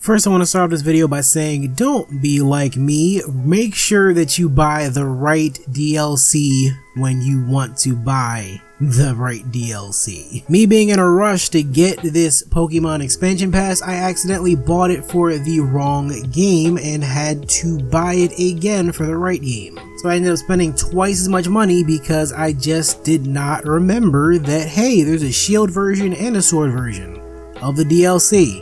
First, I want to start off this video by saying don't be like me. Make sure that you buy the right DLC when you want to buy the right DLC. Me being in a rush to get this Pokemon expansion pass, I accidentally bought it for the wrong game and had to buy it again for the right game. So I ended up spending twice as much money because I just did not remember that, hey, there's a shield version and a sword version of the DLC.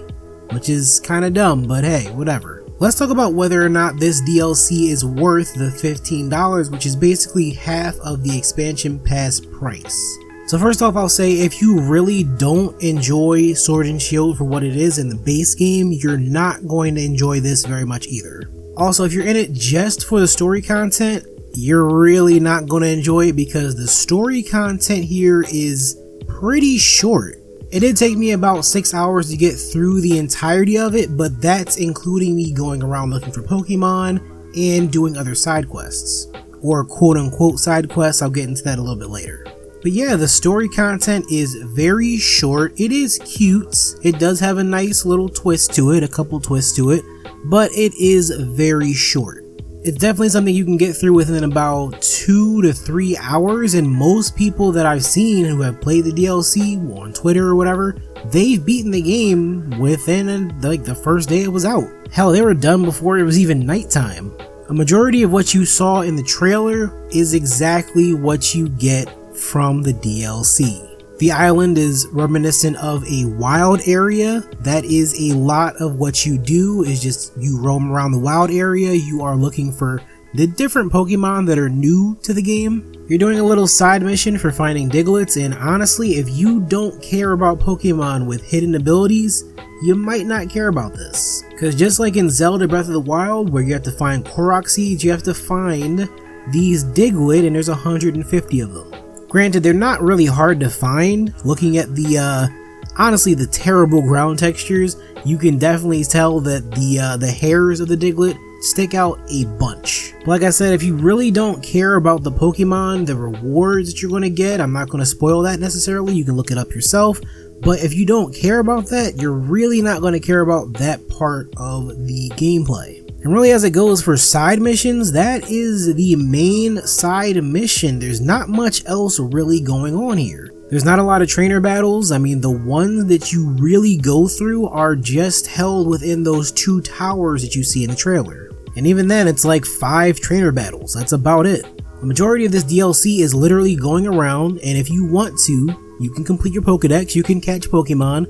Which is kinda dumb, but hey, whatever. Let's talk about whether or not this DLC is worth the $15, which is basically half of the expansion pass price. So first off, I'll say if you really don't enjoy Sword and Shield for what it is in the base game, you're not going to enjoy this very much either. Also, if you're in it just for the story content, you're really not going to enjoy it because the story content here is pretty short. It did take me about 6 hours to get through the entirety of it, but that's including me going around looking for Pokemon and doing other side quests. Or quote unquote side quests, I'll get into that a little bit later. But yeah, the story content is very short. It is cute. It does have a nice little twist to it, a couple twists to it, but it is very short. It's definitely something you can get through within about 2 to 3 hours, and most people that I've seen who have played the DLC on Twitter or whatever, they've beaten the game within like the first day it was out. Hell, they were done before it was even nighttime. A majority of what you saw in the trailer is exactly what you get from the DLC. The island is reminiscent of a wild area. That is a lot of what you do, is just you roam around the wild area. You are looking for the different Pokemon that are new to the game. You're doing a little side mission for finding Digletts, and honestly, if you don't care about Pokemon with hidden abilities, you might not care about this. Because just like in Zelda Breath of the Wild, where you have to find Korok seeds, you have to find these Diglett, and there's 150 of them. Granted, they're not really hard to find. Looking at the, honestly, the terrible ground textures, you can definitely tell that the hairs of the Diglett stick out a bunch. Like I said, if you really don't care about the Pokemon, the rewards that you're going to get, I'm not going to spoil that necessarily, you can look it up yourself. But if you don't care about that, you're really not going to care about that part of the gameplay. And really, as it goes for side missions, that is the main side mission. There's not much else really going on here. There's not a lot of trainer battles. I mean, the ones that you really go through are just held within those 2 towers that you see in the trailer. And even then, it's like 5 trainer battles. That's about it. The majority of this DLC is literally going around, and if you want to, you can complete your Pokedex, you can catch Pokemon.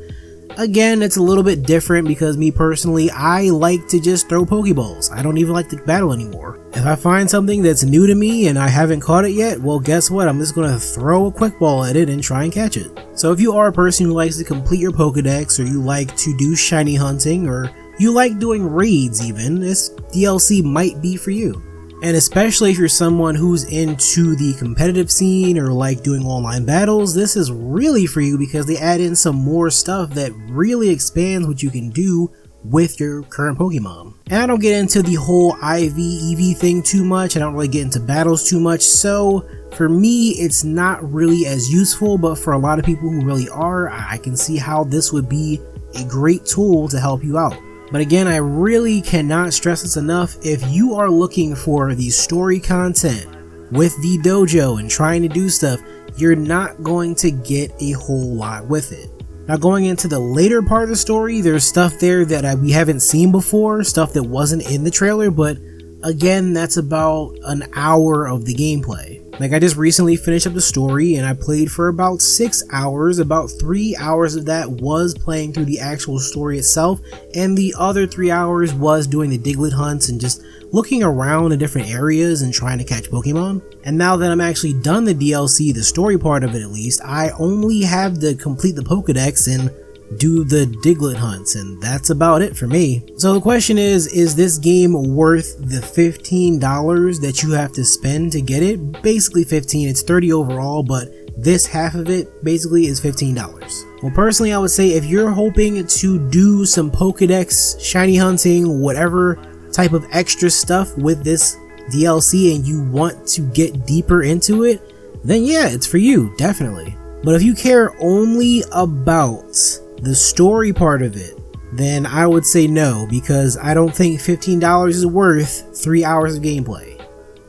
Again, it's a little bit different because me personally, I like to just throw Pokeballs. I don't even like to battle anymore. If I find something that's new to me and I haven't caught it yet, well, guess what? I'm just going to throw a quick ball at it and try and catch it. So if you are a person who likes to complete your Pokedex, or you like to do shiny hunting, or you like doing raids even, this DLC might be for you. And especially if you're someone who's into the competitive scene or like doing online battles, this is really for you because they add in some more stuff that really expands what you can do with your current Pokemon. And I don't get into the whole IV, EV thing too much. I don't really get into battles too much. So for me, it's not really as useful, but for a lot of people who really are, I can see how this would be a great tool to help you out. But again, I really cannot stress this enough. If you are looking for the story content with the dojo and trying to do stuff, you're not going to get a whole lot with it. Now, going into the later part of the story, there's stuff there that we haven't seen before, stuff that wasn't in the trailer, but again, that's about an hour of the gameplay. Like, I just recently finished up the story and I played for about 6 hours. About 3 hours of that was playing through the actual story itself, and the other 3 hours was doing the Diglett hunts and just looking around in different areas and trying to catch Pokemon. And now that I'm actually done the DLC, the story part of it at least, I only have to complete the Pokedex and do the Diglett hunts, and that's about it for me. So the question is this game worth the $15 that you have to spend to get it? Basically 15, it's 30 overall, but this half of it basically is $15. Well, personally, I would say if you're hoping to do some Pokedex, shiny hunting, whatever type of extra stuff with this DLC and you want to get deeper into it, then yeah, it's for you, definitely. But if you care only about the story part of it, then I would say no, because I don't think $15 is worth 3 hours of gameplay.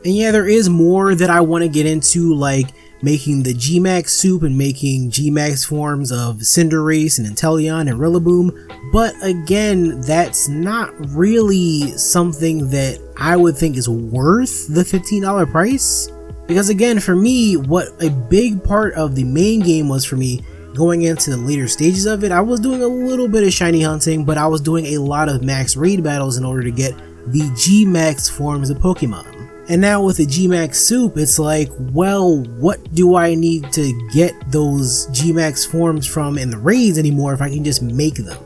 And yeah, there is more that I want to get into, like making the G-Max soup and making G-Max forms of Cinderace and Inteleon and Rillaboom, but again, that's not really something that I would think is worth the $15 price. Because again, for me, what a big part of the main game was for me, going into the later stages of it, I was doing a little bit of shiny hunting, but I was doing a lot of max raid battles in order to get the G-Max forms of Pokemon. And now with the G-Max soup, it's like, well, what do I need to get those G-Max forms from in the raids anymore if I can just make them?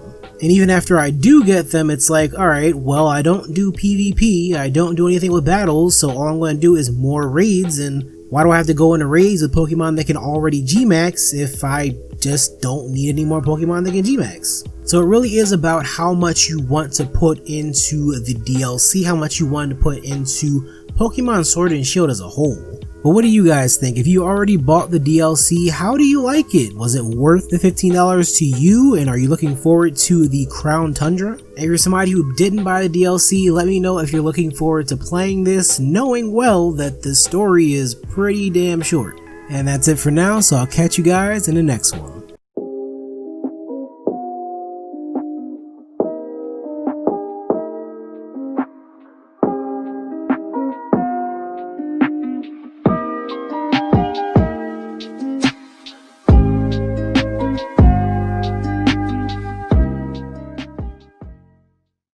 And even after I do get them, it's like, alright, well, I don't do PvP, I don't do anything with battles, so all I'm going to do is more raids, and why do I have to go into raids with Pokemon that can already G-Max if I just don't need any more Pokemon that can G-Max? So it really is about how much you want to put into the DLC, how much you want to put into Pokemon Sword and Shield as a whole. But what do you guys think? If you already bought the DLC, how do you like it? Was it worth the $15 to you, and are you looking forward to the Crown Tundra? If you're somebody who didn't buy the DLC, let me know if you're looking forward to playing this, knowing well that the story is pretty damn short. And that's it for now, so I'll catch you guys in the next one.